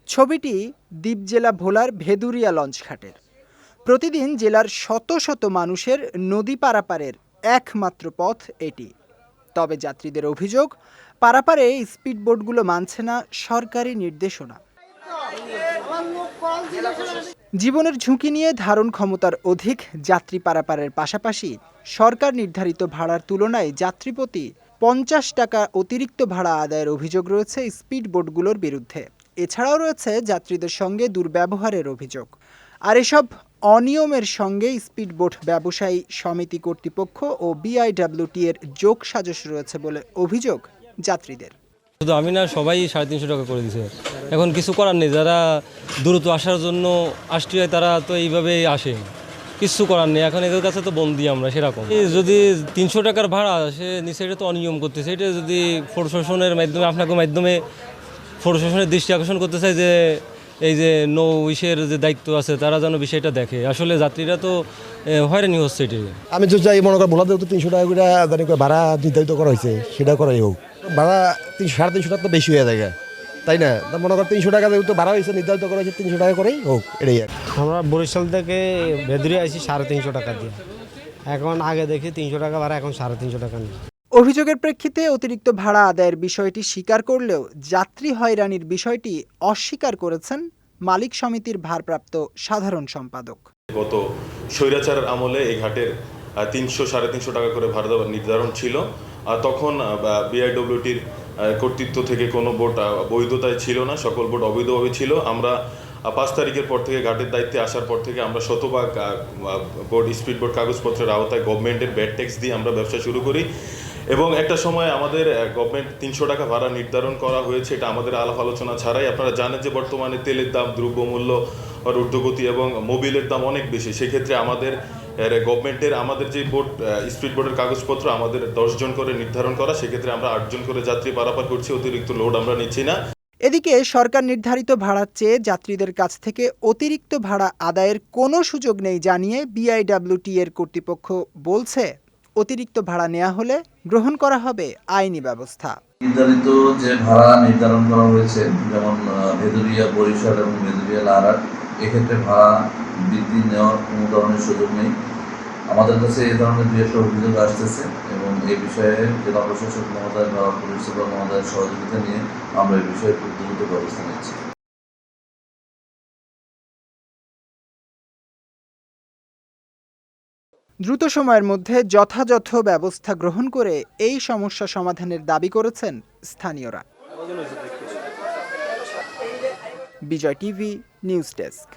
ছবিটি দ্বীপ জেলা ভোলার ভেদুরিয়া লঞ্চঘাটের। প্রতিদিন জেলার শত শত মানুষের নদী পারাপারের একমাত্র পথ এটি। তবে যাত্রীদের অভিযোগ, পারাপারে স্পিডবোটগুলো মানছে না সরকারি নির্দেশনা। জীবনের ঝুঁকি নিয়ে ধারণ ক্ষমতার অধিক যাত্রী পারাপারের পাশাপাশি সরকার নির্ধারিত ভাড়ার তুলনায় যাত্রীপ্রতি ৫০ টাকা অতিরিক্ত ভাড়া আদায়ের অভিযোগ রয়েছে স্পিডবোটগুলোর বিরুদ্ধে। এছাড়াও রয়েছে যাত্রীদের সঙ্গে দুর্ব্যবহারের অভিযোগ। আর এসব অনিয়মের সঙ্গে স্পিডবোট ব্যবসায়ী সমিতি কর্তৃপক্ষ ও বিআইডব্লিউটি এর যোগসাজশ রয়েছে বলে অভিযোগ যাত্রীদের। শুধু আমি না, সবাই ৩৫০ টাকা করে দিছে। এখন কিছু করার নেই, যারা দ্রুত আসার জন্য আসতে হয় তারা তো এইভাবেই আসে, কিছু করার নেই। এখন এদের কাছে তো বন্দি আমরা সেরকম। যদি ৩০০ টাকার ভাড়া সে নিচে, এটা তো অনিয়ম করতেছে। এটা যদি প্রশাসনের মাধ্যমে, আপনাকে মাধ্যমে প্রশাসনের দৃষ্টি আকর্ষণ করতে চাই যে এই যে নৌ ইসের যে দায়িত্ব আছে তারা যেন বিষয়টা দেখে। আসলে যাত্রীরা তো হয়রানি হচ্ছে। এটি আমি তো চাই মনে করি ভোলা তো ৩০০ টাকা করে জানি ভাড়া নির্ধারিত করা হয়েছে, সেটা করাই হোক। ভাড়া ৩৫০ টাকা তো বেশি হয়ে যায়, তাই না? মনে কর ৩০০ টাকা যেহেতু ভাড়া হয়েছে, নির্ধারিত করা হয়েছে ৩০০ টাকা করেই হোক, এটাই। আমরা বরিশাল থেকে ভেদুরিয়া আসি ৩৫০ টাকা দিয়ে। এখন আগে দেখি ৩০০ টাকা ভাড়া, এখন ৩৫০ টাকা নেই। অভিযোগের প্রেক্ষিতে অতিরিক্ত ভাড়া আদায়ের বিষয়টি স্বীকার করলেও যাত্রী হয়রানির বিষয়টি অস্বীকার করেছেন মালিক সমিতির ভারপ্রাপ্ত সাধারণ সম্পাদক। গত স্বৈরাচারের আমলে এই ঘাটের ৩০০-৩৫০ টাকা করে ভাড়া নির্ধারণ ছিল। তখন বিআইডব্লিউটির কর্তৃত্ব থেকে কোনো বোট বৈধতায় ছিল না, সকল বোট অবৈধভাবে ছিল। আমরা ৫ তারিখের পর থেকে ঘাটের দায়িত্বে আসার পর থেকে আমরা শতভাগ বোট, স্পিডবোট কাগজপত্রের আওতায় গভর্নমেন্টের ব্যাড ট্যাক্স দিয়ে আমরা ব্যবসা শুরু করি। এবং একটা সময় আমাদের গভর্নমেন্ট ৩০০ টাকা ভাড়া নির্ধারণ করা হয়েছে, এটা আমাদের আলাপ আলোচনা ছাড়াই। আপনারা জানেন যে বর্তমানে তেলের দাম, দ্রব্যমূল্য ঊর্ধ্বগতি এবং মোবিলের দাম অনেক বেশি। সেক্ষেত্রে আমাদের গভর্নমেন্টের আমাদের যে বোট, স্পিডবোটের কাগজপত্র আমাদের ১০ জন করে নির্ধারণ করা, সেক্ষেত্রে আমরা ৮ জন করে যাত্রী পারাপার করছি, অতিরিক্ত লোড আমরা নিচ্ছি না। এদিকে সরকার নির্ধারিত ভাড়ার চেয়ে যাত্রীদের কাছ থেকে অতিরিক্ত ভাড়া আদায়ের কোনো সুযোগ নেই জানিয়ে বিআইডব্লিউটি এর কর্তৃপক্ষ বলছে, অতিরিক্ত ভাড়া নেওয়া হলে গ্রহণ করা হবে আইনি ব্যবস্থা। নির্ধারিত যে ভাড়া নির্ধারণ করা হয়েছে, যেমন ভেদুরিয়া, বরিশাল এবং ভেদুরিয়া লারাট, এক্ষেত্রে ভাড়া বৃদ্ধি নেওয়ার কোনো ধরনের সুযোগ নেই। আমাদের কাছে এই ধরনের দু একটা অভিযোগ আসতেছে এবং এই বিষয়ে জেলা প্রশাসক মহোদয় বা পুলিশ সুপার মহোদয়ের সহযোগিতা নিয়ে আমরা এই বিষয়ে খুব দ্রুত ব্যবস্থা নিচ্ছি। দ্রুত সময়ের মধ্যে যথাযথ ব্যবস্থা গ্রহণ করে এই সমস্যা সমাধানের দাবি করেছেন স্থানীয়রা। বিজয় টিভি নিউজ ডেস্ক।